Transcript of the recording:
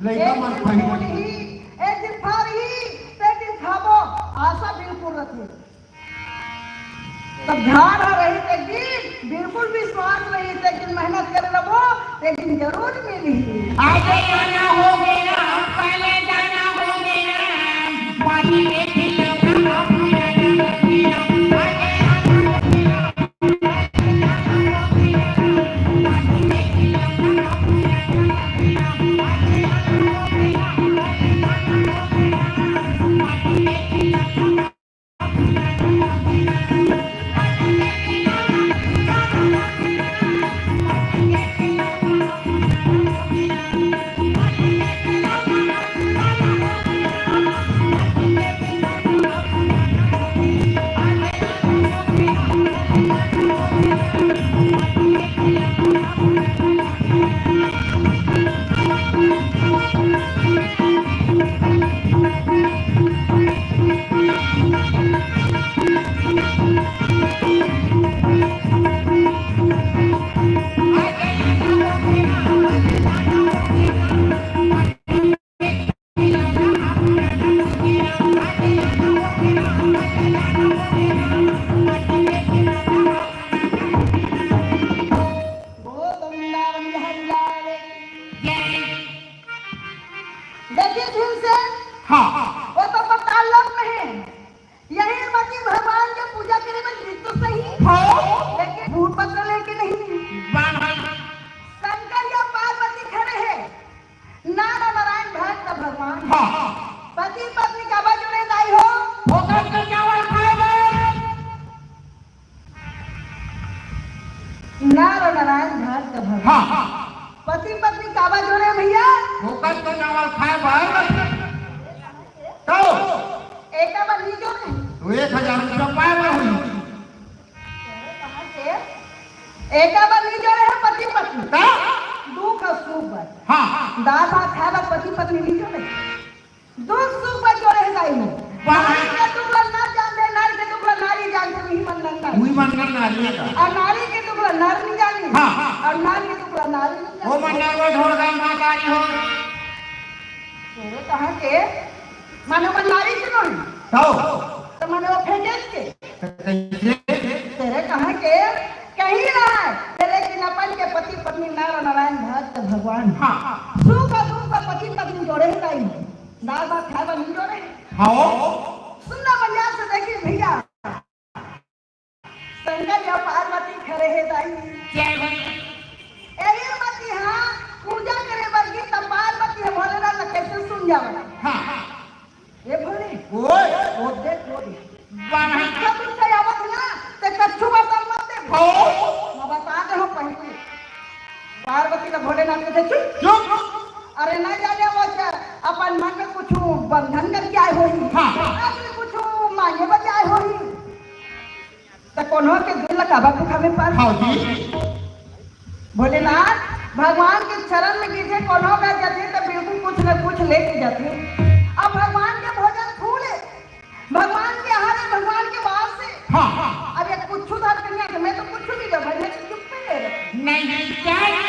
लइका मन पहिली एक दिन फारी एक दिन खाबो आशा बिल्कुल रखी तब ध्यान रही एक दिन बिल्कुल विश्वास रही एक दिन मेहनत कर रहो एक दिन जरूर मिली आगे जाना हो गया पहले जाना हो गया पानी में खिलौना नारायण घाट का भगवान पति पत्नी काबा जोड़े भैया होकर तो चावल खाए बाहर तो एक बार नी जोड़े तो 1000 रुपया पाए बार हुई एक बार नी जोड़े है पति पत्नी तो दुख और सुख बार हां दाल भात खाए बार पति पत्नी नी जोड़े दुख सुख बार जोड़े है गाई में नारी के टुकड़ा ना जान दे नारी के टुकड़ा नारी जान दे वही मन लगता है वही मन करना नारी का और नारी के टुकड़ा नार नहीं जानी हां और नारी के टुकड़ा नारी नहीं जानी वो मन वो ढोल गाय मातारी हो तेरे कहां के मानो मन नारी सुनो तो मानो वो फेंकेस के तेरे कहां के कहीं रहा है तेरे कि अपन के पति पत्नी नारायण भक्त भगवान हां सुख और दुख का पति पत्नी जोड़े ही नहीं दाल भात खाए बन जोड़े हां सुनना बलिया से देखी भैया संगत या पार्वती खड़े है दाई जय हो एही मती हां पूजा करे बरगी तब पार्वती है भोलेनाथ ने कैसे सुन जावे हां ये भोले ओए वो देख वो बाबा सब से आवत ना ते कच्छु बर्तन मत दे हो मैं बता दे हम पहले पार्वती ने भोलेनाथ के चुप चुप अरे ना जाने वो अपन मन में कुछ बंधन करके आए होई हां अपने कुछ मांगे बचे आए होई तो कोनो के दिल काबा को हमें पर हां जी भोलेनाथ भगवान के चरण में गिरजे कोनो का जाते तो बिल्कुल कुछ न कुछ लेके जाते अब भगवान के भोजन फूले भगवान के आहार है भगवान के वास से हां अब ये कुछ धर के नहीं मैं तो कुछ नहीं दे भाई मैं चुप पे ले नहीं क्या